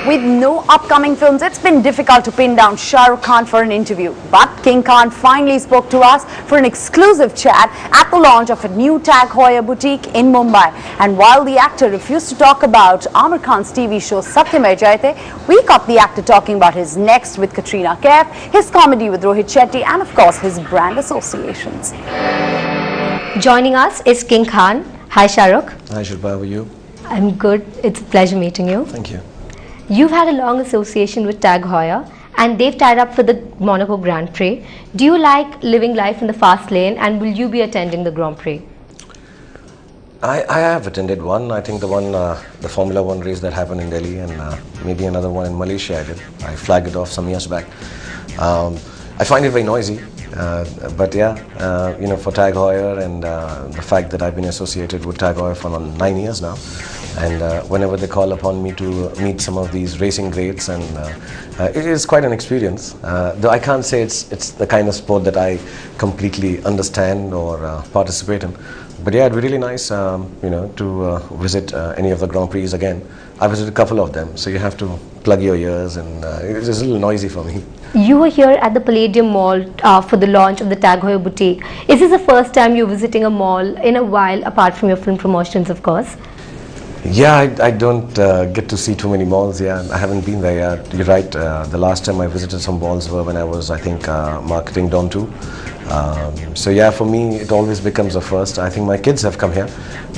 With no upcoming films, it's been difficult to pin down Shah Rukh Khan for an interview. But King Khan finally spoke to us for an exclusive chat at the launch of a new Tag Heuer boutique in Mumbai. And while the actor refused to talk about Amir Khan's TV show Satyam Jayate, we caught the actor talking about his next with Katrina Kaif, his comedy with Rohit Shetty, and of course his brand associations. Joining us is King Khan. Hi Shah Rukh. Hi Shilpa, how are you? I'm good. It's a pleasure meeting you. Thank you. You've had a long association with Tag Heuer and they've tied up for the Monaco Grand Prix. Do you like living life in the fast lane, and will you be attending the Grand Prix? I have attended one. I think the Formula One race that happened in Delhi, and maybe another one in Malaysia I did. I flagged it off some years back. I find it very noisy, but yeah, for Tag Heuer and the fact that I've been associated with Tag Heuer for 9 years now, and whenever they call upon me to meet some of these racing greats, and it is quite an experience. Though I can't say it's the kind of sport that I completely understand or participate in. But yeah, it'd be really nice, to visit any of the Grand Prix again. I visited a couple of them, so you have to plug your ears, and it's a little noisy for me. You were here at the Palladium Mall for the launch of the Tag Heuer boutique. Is this the first time you're visiting a mall in a while, apart from your film promotions, of course? Yeah, I don't get to see too many malls. Yeah, I haven't been there yet. You're right. The last time I visited some malls were when I was, I think, marketing Don 2. So yeah, for me, it always becomes a first. I think my kids have come here.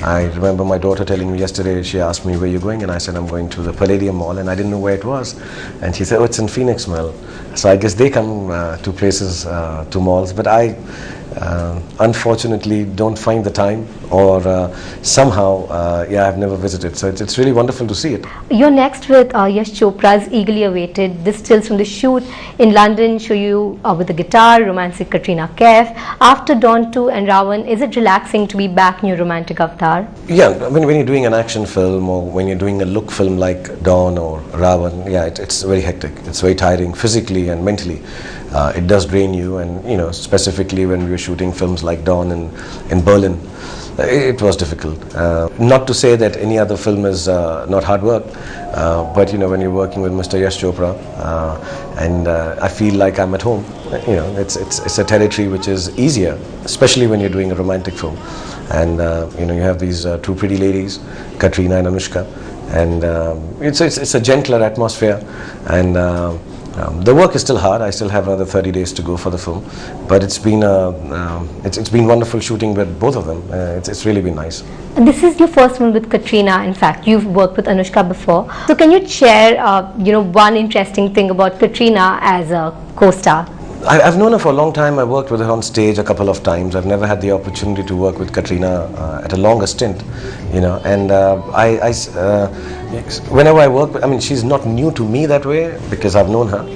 I remember my daughter telling me yesterday, she asked me, where are you going? And I said, I'm going to the Palladium Mall, and I didn't know where it was. And she said, oh, it's in Phoenix Mall. So I guess they come to places, to malls, but I unfortunately don't find the time, or somehow, I've never visited. So it's really wonderful to see it. You're next with Yash Chopra is eagerly awaited. This stills from the shoot in London show you with the guitar, romancing Katrina Kaif. After Dawn 2 and Ravan, is it relaxing to be back in your romantic avatar? Yeah, when you're doing an action film, or when you're doing a look film like Dawn or Ravan, yeah, it's very hectic. It's very tiring physically and mentally. It does drain you, and specifically when we were shooting films like Dawn in Berlin, it was difficult. Not to say that any other film is not hard work, but when you're working with Mr. Yash Chopra, and I feel like I'm at home. It's a territory which is easier, especially when you're doing a romantic film. And you have these two pretty ladies, Katrina and Anushka, and it's a gentler atmosphere, and the work is still hard. I still have another 30 days to go for the film, but it's been wonderful shooting with both of them. It's really been nice. And this is your first one with Katrina. In fact, you've worked with Anushka before. So can you share, one interesting thing about Katrina as a co-star? I've known her for a long time. I worked with her on stage a couple of times. I've never had the opportunity to work with Katrina at a longer stint, and whenever I work, she's not new to me that way, because I've known her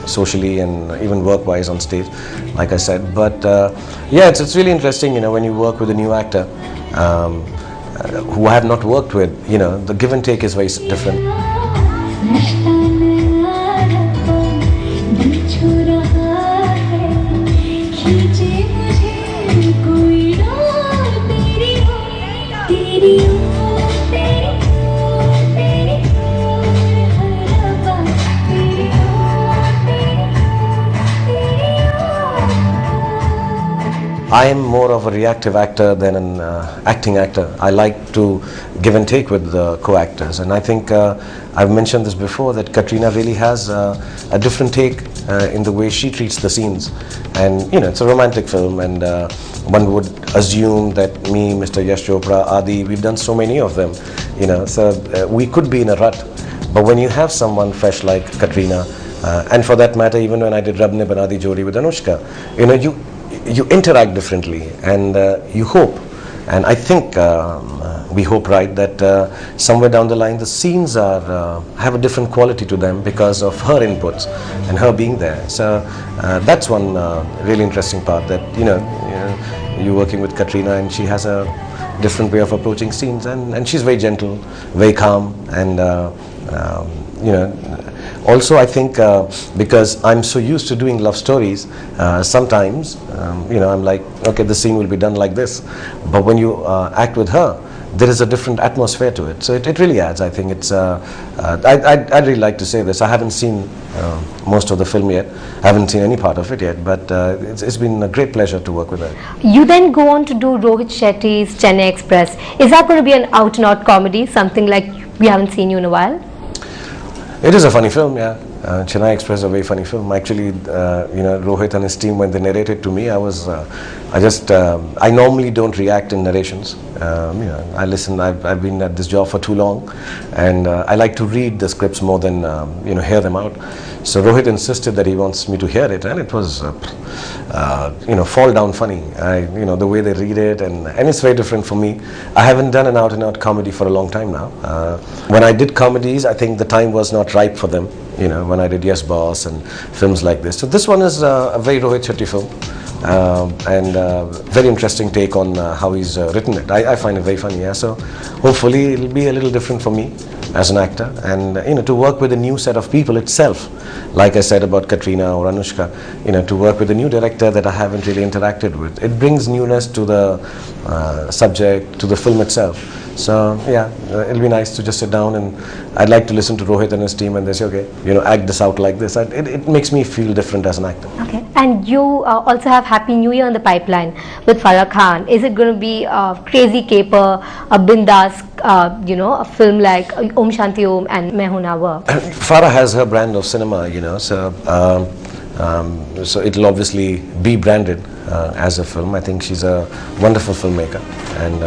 socially and even work-wise on stage, like I said. But yeah, it's really interesting, when you work with a new actor who I have not worked with, the give and take is very different. I am more of a reactive actor than an acting actor. I like to give and take with the co-actors, and I think I've mentioned this before, that Katrina really has a different take in the way she treats the scenes. And it's a romantic film, and one would assume that me, Mr. Yash Chopra, Adi, we've done so many of them, so we could be in a rut. But when you have someone fresh like Katrina, and for that matter, even when I did Rab Ne Bana Di Jodi with Anushka, you interact differently, and you hope, and I think we hope, right, that somewhere down the line the scenes have a different quality to them because of her inputs and her being there. So that's one really interesting part, that you're working with Katrina, and she has a different way of approaching scenes, and she's very gentle, very calm, and Also, I think because I'm so used to doing love stories, sometimes, I'm like, okay, the scene will be done like this. But when you act with her, there is a different atmosphere to it. So it really adds. I think it's. I'd really like to say this. I haven't seen most of the film yet. I haven't seen any part of it yet. But it's been a great pleasure to work with her. You then go on to do Rohit Shetty's Chennai Express. Is that going to be an out-and-out comedy, something like we haven't seen you in a while? It is a funny film, yeah. Chennai Express is a very funny film. Actually, Rohit and his team, when they narrated to me, I normally don't react in narrations. I listen. I've been at this job for too long, and I like to read the scripts more than hear them out. So Rohit insisted that he wants me to hear it, and it was fall down funny. The way they read it, and it's very different for me. I haven't done an out-and-out comedy for a long time now. When I did comedies, I think the time was not ripe for them. When I did Yes Boss and films like this. So this one is a very Rohit Shetty film, and very interesting take on how he's written it. I find it very funny. Yeah. So hopefully it'll be a little different for me as an actor, and to work with a new set of people itself. Like I said about Katrina or Anushka, to work with a new director that I haven't really interacted with. It brings newness to the subject, to the film itself. So yeah, it'll be nice to just sit down, and I'd like to listen to Rohit and his team, and they say, okay, act this out like this. It makes me feel different as an actor. Okay, and you also have Happy New Year in the pipeline with Farah Khan. Is it going to be a crazy caper, a bindas, a film like Om Shanti Om and Main Hoon Na Wo? Farah has her brand of cinema, so it'll obviously be branded as a film. I think she's a wonderful filmmaker, and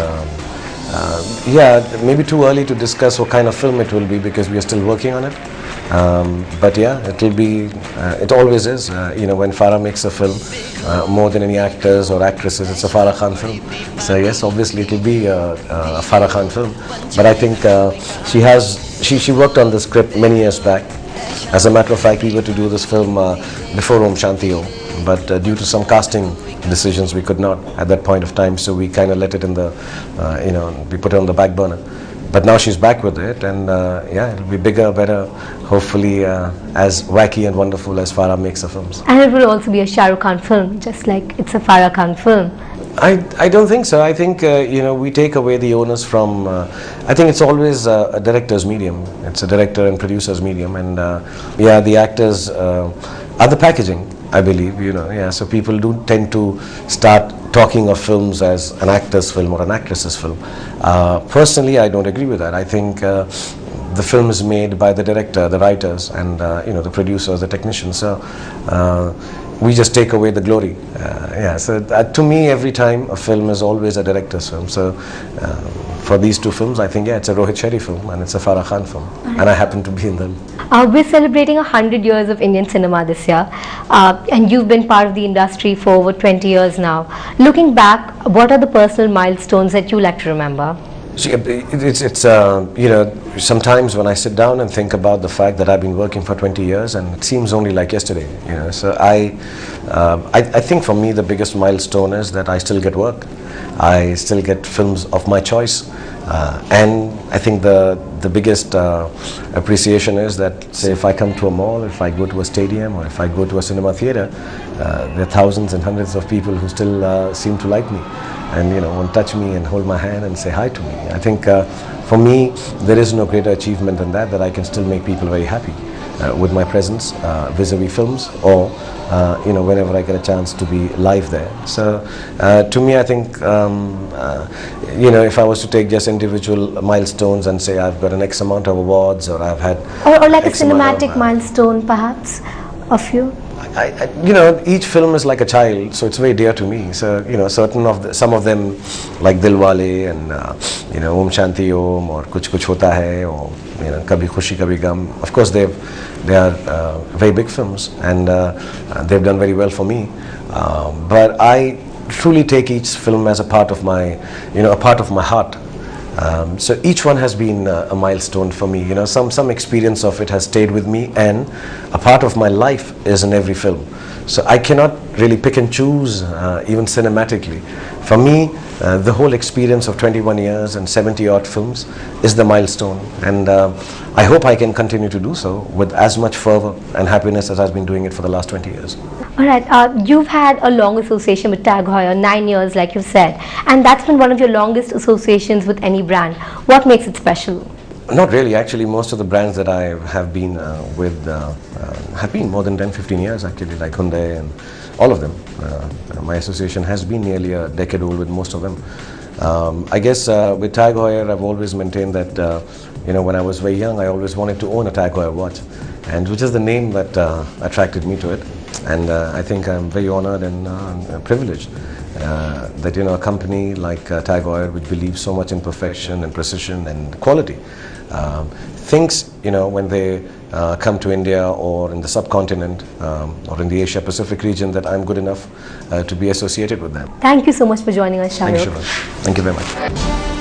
maybe too early to discuss what kind of film it will be because we are still working on it. But yeah, it'll be. It always is. When Farah makes a film, more than any actors or actresses, it's a Farah Khan film. So yes, obviously it'll be a Farah Khan film. But I think she worked on the script many years back. As a matter of fact, we were to do this film before Om Shanti Om, but due to some casting decisions, we could not at that point of time. So we kind of let it in the, we put it on the back burner. But now she's back with it, and it'll be bigger, better, hopefully as wacky and wonderful as Farah makes her films. And it will also be a Shah Rukh Khan film, just like it's a Farah Khan film. I don't think so. I think we take away the onus from. I think it's always a director's medium. It's a director and producer's medium, and the actors are the packaging. I believe, so people do tend to start talking of films as an actor's film or an actress's film. Personally, I don't agree with that. I think the film is made by the director, the writers, and the producers, the technicians. So we just take away the glory. So to me, every time a film is always a director's film. So for these two films, I think it's a Rohit Shetty film and it's a Farah Khan film, and I happen to be in them. We're celebrating 100 years of Indian cinema this year, and you've been part of the industry for over 20 years now. Looking back, what are the personal milestones that you like to remember? See, it's sometimes when I sit down and think about the fact that I've been working for 20 years and it seems only like yesterday, so I think for me the biggest milestone is that I still get work. I still get films of my choice, and I think the biggest appreciation is that, say, if I come to a mall, if I go to a stadium, or if I go to a cinema theater, there are thousands and hundreds of people who still seem to like me, and want to touch me and hold my hand and say hi to me. I think for me there is no greater achievement than that I can still make people very happy with my presence vis-a-vis films, or whenever I get a chance to be live there. So to me, I think if I was to take just individual milestones and say I've got an X amount of awards, or I've had or like X a cinematic milestone perhaps of you. Each film is like a child, so it's very dear to me. So some of them, like Dilwale and Om Shanti Om, or Kuch Kuch Hota Hai, or Kabhi Khushi Kabhi Gum. Of course, they are very big films, and they've done very well for me. But I truly take each film as a part of my, a part of my heart. So each one has been a milestone for me. Some experience of it has stayed with me, and a part of my life is in every film. So I cannot really pick and choose, even cinematically. For me, the whole experience of 21 years and 70 odd films is the milestone, and I hope I can continue to do so with as much fervor and happiness as I've been doing it for the last 20 years. All right, you've had a long association with Tag Heuer, 9 years like you said, and that's been one of your longest associations with any brand. What makes it special? Not really, actually. Most of the brands that I have been with have been more than 10-15 years actually, like Hyundai and all of them. My association has been nearly a decade old with most of them. I guess with Tag Heuer, I've always maintained that when I was very young, I always wanted to own a Tag Heuer watch, and which is the name that attracted me to it. And I think I'm very honored and privileged that a company like Tag Heuer, which believes so much in perfection and precision and quality, thinks when they come to India or in the subcontinent or in the Asia Pacific region that I'm good enough to be associated with them. Thank you so much for joining us, Shah. Thank you, Shilpa. Thank you very much.